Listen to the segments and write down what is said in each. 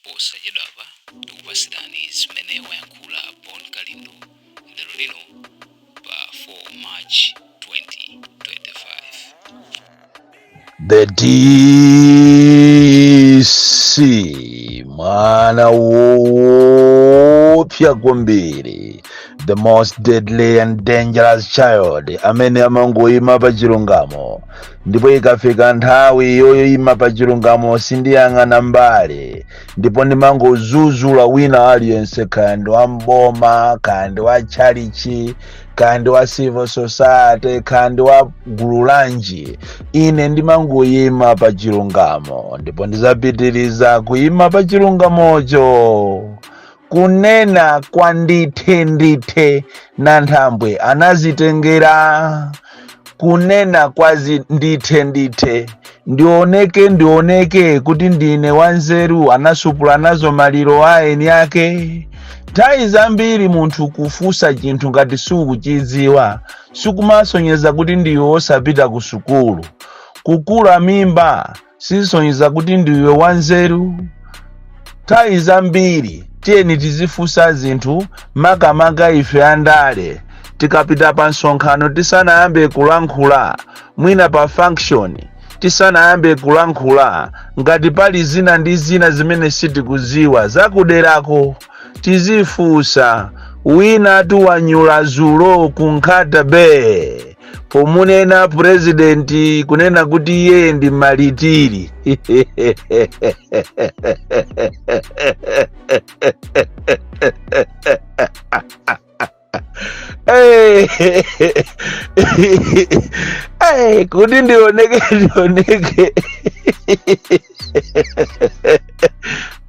posachedwapa tikupasirani zimene wayankhula Bon Kalindo lero lino pa 4 March 2025. The DC mwana wopya kwambiri, the most deadly and dangerous child amene amangoyima pa chilungamo, ndipo ikafika nthawi yoyima pa chilungamo sindiyang'ana mbali, ndipo ndimangozuzula wina aliyense, kandi wa mboma, kandi wa chalichi, kandi wa civil society, kandi wa gulu lanji. Ine ndimangoyima pa chilungamo, ndipo ndizapitiriza kuyima pa chilungamocho. Kunena kwa ndithe na nthambwe anazitengera, kunena kwa ndithe ndioneke kuti ndine wanzeru, anasupula nazo maliro aeni ake. Nthawi zambiri munthu kufusa chinthu ngati sukuchidziwa sikumasonyeza kuti ndiwe osapita ku sukulu. Kukula mimba sisonyeza kuti ndiwe wanzeru. Nthawi zambiri tiyeni tizifusa zinthu makamaka ife andale, tikapita pa nsonkhano tisanayambe kulankhula, mwina pa function tisanayambe kulankhula, ngati pali zina ndi zina zimene sitikuziwa zakuderako tizifusa. Wina tuwanyula zulo kunkhata be pomunena president kunena kuti iye ndi malitiri. Kuti ndioneke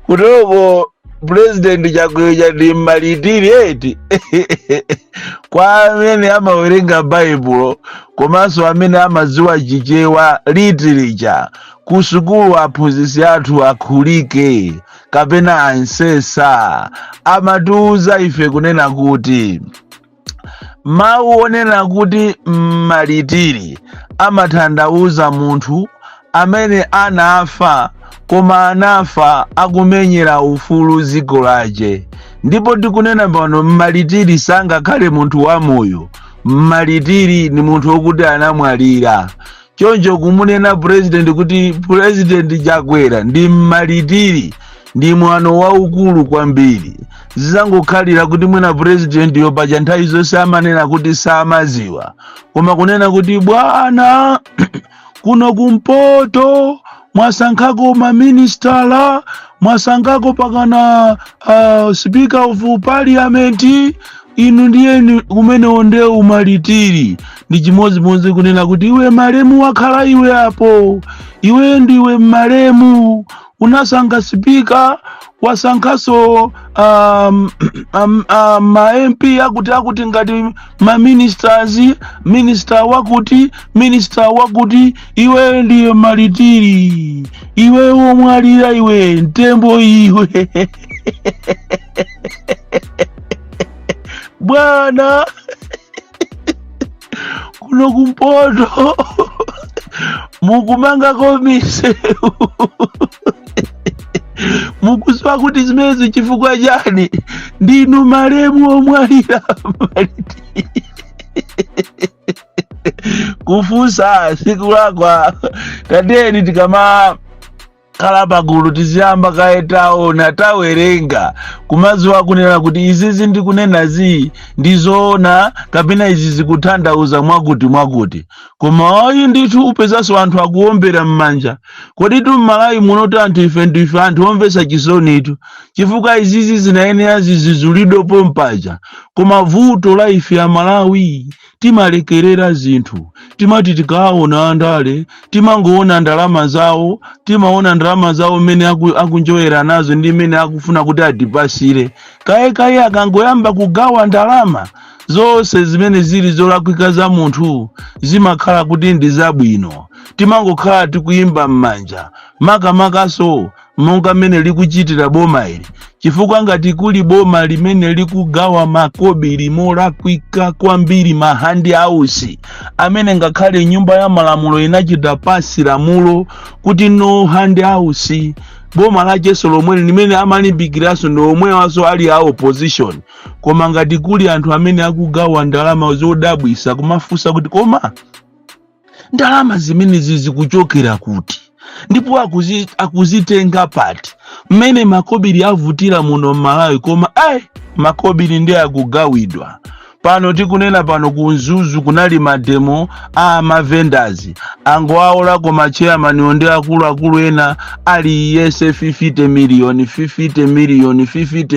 kutoko president chakuja ndi malitiri eti. Kwa amene amawerenga Bible komanso amene amaziwa chichewa literature, kusukulu aphunzitsi athu akhulike kapena ansesa amatiuza ife kunena kuti mawu onena kuti malitiri amatanthauza munthu amene anafa, koma anafa akumenyera ufulu dziko lace. Ndipo tikunena pano malitiri sangakhale munthu wamoyo, malitiri ni munthu wokuti anamwalira. Choncho kumunena president kuti president Chakwera ndi malitiri ndi mwano waukulu kwambiri. Zizangokhalira kuti mwina president yopacha nthawi zonse amanena kuti samaziwa, koma kunena kuti bwana kuno kumpoto mwasankhako maministala, mwasankhako pakana speaker of parliament, inu ndiye kumene onde umalitiri. Ndi chimodzimodzi kunena kuti iwe malemu wakhala iwe apo, iwe ndiwe malemu, unasankha speaker, wasankhaso ma MP akuti ngati ma minister wakuti, iwe ndiye malitiri, iwe womwalira, iwe ntembo iwe. Bwana kuno kumpoto mukumanga komiseu mukuziwa kuti zimezi chifukwa chani? Ndinu malemu omwalira malitiri. Kufusa siku lakwa tateni tikama khala pagulu tiziyamba kaetawo natawerenga kumaziwa kunena kuti izizi ndikunena ndizoona kapena izi zikutanthauza mwakuti. Koma ayi ndithu upezanso anthu akuombera m'manja. Kodi tu m'Malawi munoti anthu ife anthu omvesa chisonitu chifukwa izizi zinayenera zizulidwepo mpaja. Koma vuto la ife ya Malawi timalekerera zinthu, timati tikaona andale timangoona ndalama zawo, timaona ndalama zawo mene akunjoyera nazo ndi mene akufuna kuti adipasire. Kaye akangoyamba kugawa ndalama zonse zimene zili zolakwika za munthu zimakhala kuti ndi zabwino. Timangokhala tikuyimba m'manja, makamakaso monga mmene likuchitira boma ili, chifukwa ngati kuli boma limene likugawa makobiri molakwika kwambiri ma hand house amene ngakhale nyumba ya malamulo inachita pasi lamulo kuti no hand house, boma la Jesu lomwe limene amalimbikiraso ndi omwe waso ali a opposition, koma ngati kuli anthu amene akugawa ndalama zodabwisa kumafunsa kuti koma ndalama zimene zikuchokera kuti ndipo akuzitenga pati mmene makobiri avutira muno Malawi, koma makobiri ndi akugawidwa. Pano tikunena pano kunzuzu kunali mademo ma vendors angoaola koma chairman onde akulu ena ali yese 50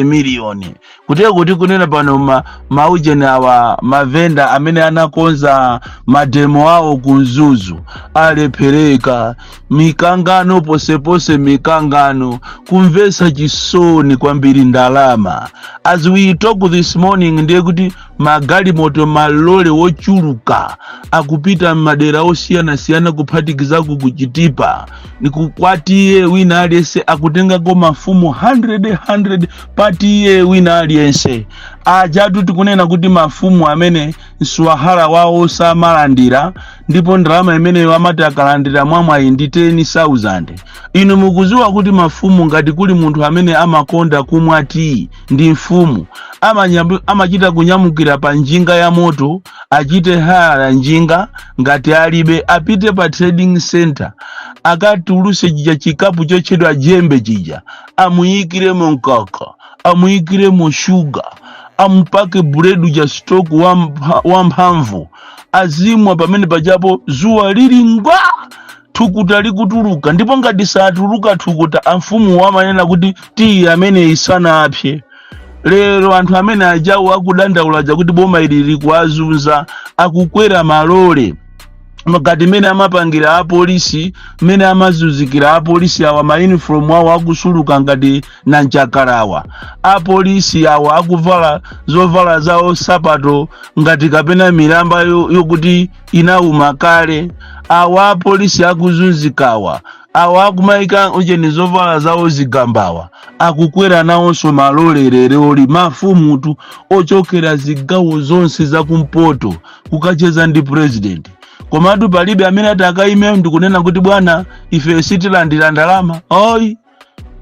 million kuteko tikunena pano maujene awa mavenda amene anakonza mademo awo kunzuzu alephereka mikangano posepose mikangano kumvesa chisoni kwambiri ndalama. As we talk this morning ndiye kuti magali moto malole wochuluka akupita madera osiyana kuphatikiza kuchitipa nikukwatiye wina aliyense akutenga ko mafumu 100 patiye wina aliyense. Ajatu tikunena kuti mafumu amene nswahala wawo samalandira ndipo ndalama imene wamati akalandira mwamwayi ndi 10,000. Inu mukuziwa kuti mafumu ngati kuli munthu amene amakonda kumwati ndi mfumu amachita kunyamukira pa njinga ya moto, achite hala njinga ngati alibe apite pa trading center akatuluse chija chikapu chochedwa jembe chija amuyikire mu nkaka amuyikire mu sugar ampake buledu ja stock wamphamvu azimwa pamene pajapo zuwa lili ngwa thukuta likutuluka, ndipo ngati satuluka thukuta amfumu wamanena kuti tiye amene isana apye. Lero anthu amene ajawo akudandaula kuti boma ili likuazunza akukwera malole ngati mene amapangira apolisi mene amazuzikira apolisi awa ma uniform awo akusuluka ngati nanchakalawa, apolisi awa akuvala zovala zawo sapato ngati kapena milamba yokuti inauma kale, awa apolisi akuzunzikawa awa akumaika ujeni zovala zawo zigambawa akukwera nawonso malole leroli mafumutu ochokera zigawo zonse zakumpoto kukacheza ndi president. Komatu palibe amene atakaime ndikunena kuti bwana ife sitilandira ndalama.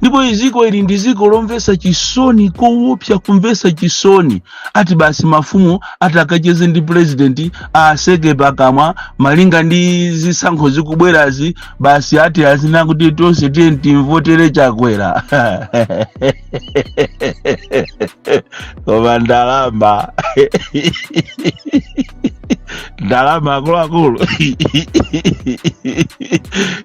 Ndipo iziko ili ndi ziko lomvesa chisoni koopsa kumvesa chisoni ati basi mafumu atakacheze ndi president aseke pakamwa malinga ndi zisankho zikubwerazi basi ati azina kuti tonse timvotere chakwera. Koma ndalama ndalama akulu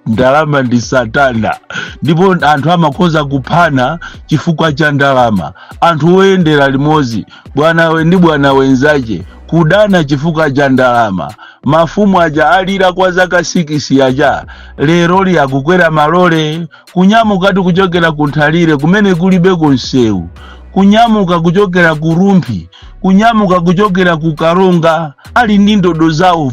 ndalama ndi satana, ndipo anthu amakhoza kuphana chifukwa cha ndalama. Anthu oyendera limozi bwana we ndi bwana wenzache kudana chifukwa cha ndalama. Mafumu aja alira kwa zaka 6 aja lero li akukwera malole kunyamuka kuchokera kunthalire kumene kulibe konsewu, kunyamuka kuchokera kurumpi, kunyamuka kuchokera kukaronga ali ndi ndodo zawo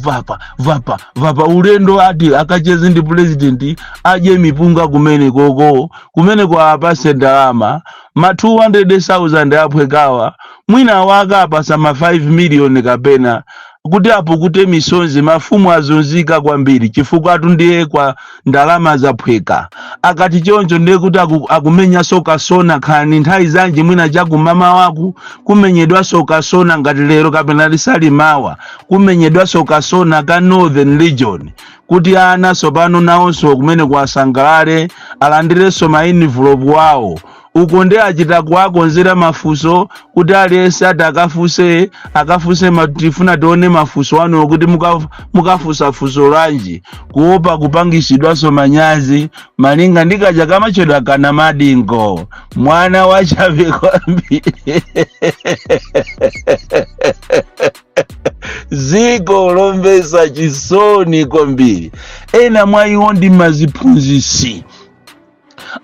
vapa ulendo ati akacheze ndi president aje mipunga kumene koko kumene kwa apase ndalama ma 200,000 aphwekawa mwina waka apasa ma 5 million kapena kuti apo kute misonzi mafumu azunzika kwambiri chifukwa ndiye kwa ndalama zaphweka. Akati choncho ndiye kuti akumenya soka sona khani nthawi zanji mwina chaku mama waku kumenyedwa soka sona ngati lero kapena lisali mawa kumenyedwa soka sona ka Northern Region kuti ana sopano nawonso kumene kwa sangalale alandireso ma envelope wawo uko ndi achita kuwakonzera mafuso kuti aliyense akafuse matifuna tione mafuso wanu kuti mukafusa fuso lanji kuopa kupangisidwaso manyazi malinga ndikaja kama chodwa kana madingo mwana wachabe kwambiri. Ziko lomvesa chisoni kwambiri. Ena mwayiwo ndi maziphunzisi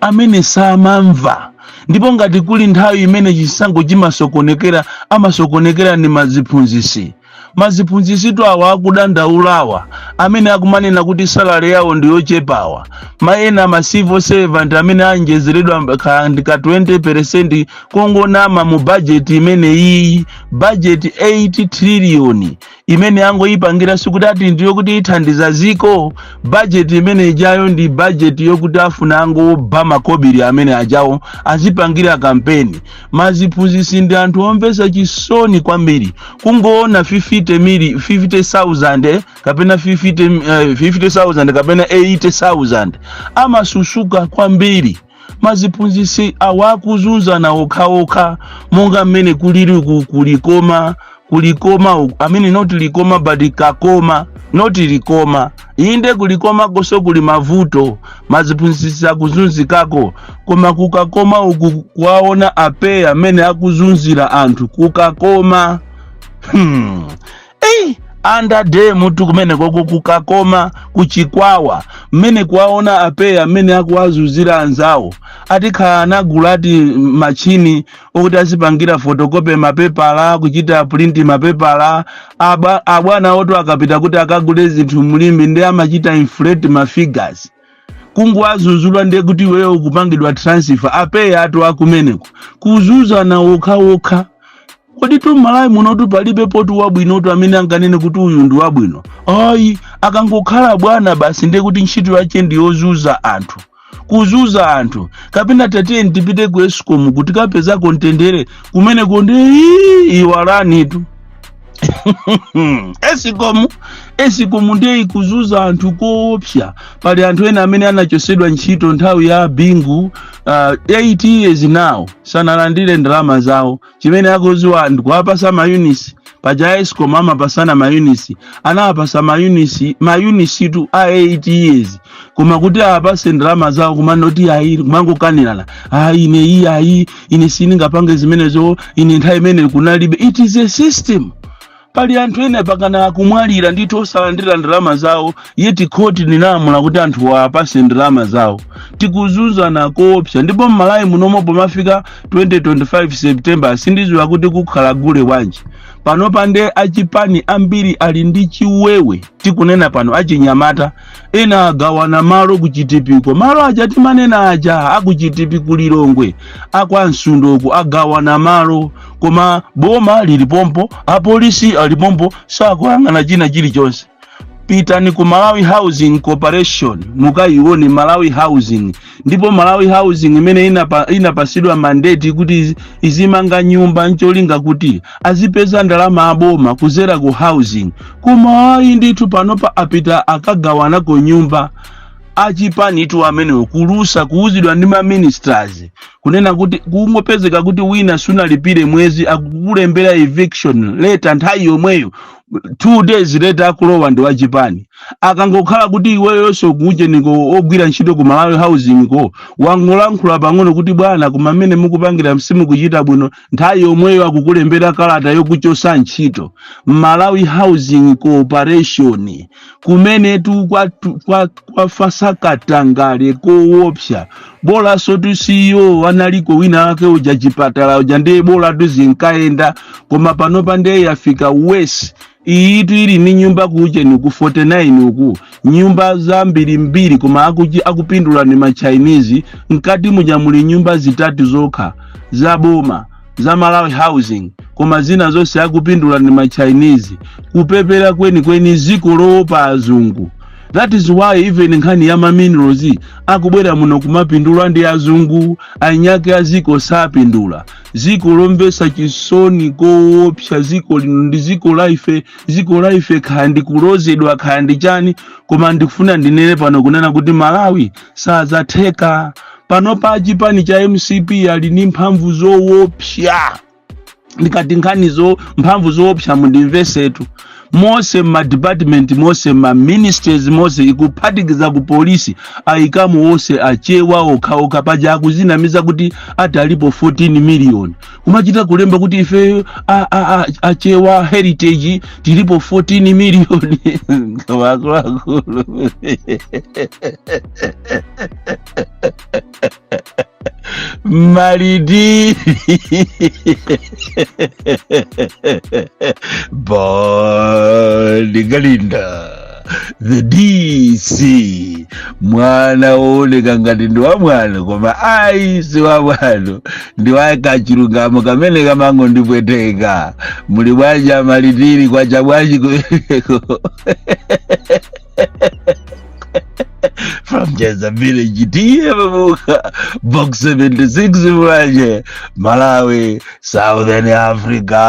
amene samamva, ndipo ngati kuli nthawi imene chisango chimasokonekera amasokonekera ni maziphunzisi. maziphunzitsidwe awa akudandaulawa amene akumanena kuti salary yawo ndiyochepawa, maena ma civil servant amene anjezeredwa ndika 20% kongonama mu budget imene iyi budget 8 trillion imene angoyipangira sikuti ati ndiyo kuti ithandiza ziko. Budget imene ijayo ndi budget yokuti afuna angoba makobiri amene ajawo azipangira kampeni. Maziphunzitsi ndi anthu omvesa chisoni kwambiri kungoona 50,000 kapena 50,000 kapena 80,000 amasusuka kwambiri. Maziphunzitsi awakuzunza na okhaokha monga mmene kuliri kulikoma amene not likoma but kakoma not likoma inde kulikoma koso kuli mavuto. Maziphunzitsi akuzunzikako koma kukakoma uku kwaona ape amene akuzunzira anthu kukakoma anda de mutu kumene koko kukakoma kuchikwawa mmene kwaona ape amene akuwazuzira anzawo atikhala anagula ati machini okuti azipangira photocopy mapepala kuchita print mapepala abwana oto akapita kuti akagule zinthu mulimbi ndi amachita inflate mafigures kunguwazuzulwa ndiye kuti wewe ukupangidwa transfer ape atu akumeneko kuzuza na okha. Kodi tu Malawi munotu palibe potu wabwinotu amene anganene kuti uyu ndi wabwino. Ayi akangokhala bwana basi ndiye kuti ntchito yake ndi yozuza anthu. Kuzuza anthu kapena tate ndipite ku Eskom kuti kapeza kontendere kumene konde iwalani tu. Esikomu ndiye kuzuza anthu koopsa. Pali anthu ena amene anachosedwa ntchito nthawi ya Bingu 8 years now sanalandire ndalama zawo. Chimene akuziwa ndikuwapasa mayunisi paja Eskom amapasana mayunisi anawapasa mayunisi tu a 8 years koma kuti apase ndalama zawo kumanoti ayiri kumangokanirana ine siningapange zimenezo ine nthawi imene kunalibe. It is a system. Pali anthu ene pakana kumwalira ndithu osalandira ndalama zawo yeti khoti linamula kuti anthu wapase ndalama zawo. Tikuzunza na koopsa ndipo Malawi munomo pomafika 2025 September sindiziwa kuti kukhala gule wanji. Pano pande achipani ambiri ali ndi chiwewe tikunena pano achinyamata ena agawana malo kuchitipiko malo ajati manena aja akuchitipiku Lilongwe akwansundoku agawana malo koma boma lilipompo apolisi alipompo sakuyang'ana china chilichonse. Pitani ku Malawi Housing Corporation mukaione Malawi Housing ndipo Malawi Housing imene inapasidwa mandate kuti izimanga nyumba ncholinga kuti azipeza ndalama aboma kuzera ku housing. Koma ayi ndithu panopa apita akagawana ko nyumba achipani tu amene kulusa kuuzidwa ndi ma ministers kunena kuti kungopezeka kuti wina sunalipire mwezi akukulembera eviction letter nthawi yomweyo 2 days later akulowa ndi wachipani. Akangokhala kuti iweyo sokuje niko ogwira ntchito ku Malawi Housing ko wangolankhula pang'ono kuti bwana kumamene mukupangira msimu kuchita bwino nthawi yomweyo akukulembera kalata yokuchosa ntchito. Malawi Housing Corporation kumene tu kwa fasakatangale koopsa bola sotu CEO analiko wina wake uja chipatala uja ndiye bola tu zinkaenda koma panopa ndiye yafika west itu ili ni nyumba kuche ni ku 49 uku nyumba za mbili koma akupindula ni ma Chinese nkati mujamuli nyumba zitatu zokha za boma za Malawi Housing koma zina zonse akupindula ni ma Chinese kupepera kweni ziko loopa azungu. That is why even nkhani ya minerals akubwera muno kumapindula ndi azungu anyake aziko sapindula. Ziko lombesa chisoni koopsa ziko lino ndi ziko life kandi kulozedwa kandi chani koma ndikufuna ndinene pano kunena kuti Malawi sazatheka. Panopa achipani cha MCP ali ni mphamvu zoopsa. Ndikati nkhani zo mphamvu zoopsa mundimvesetu mose ma department mose ma ministers mose ikuphatikiza ku polisi ayikamu wose achewa okhaokha paja akuzinamiza kuti atalipo 14 million kumachita kulemba kuti ife achewa heritage tilipo 14 million wakulu Malidi Bongalinda the DC mwana wooneka ngati ndi wa mwana koma ayi si wa mwana ndi wa kachilungamo kamene kamango ndipweteka muli bwanji Malitiri kwa chabwanji kumeneko from Jeza Village Mabuka Box 76 Mwaje Malawi Southern Africa.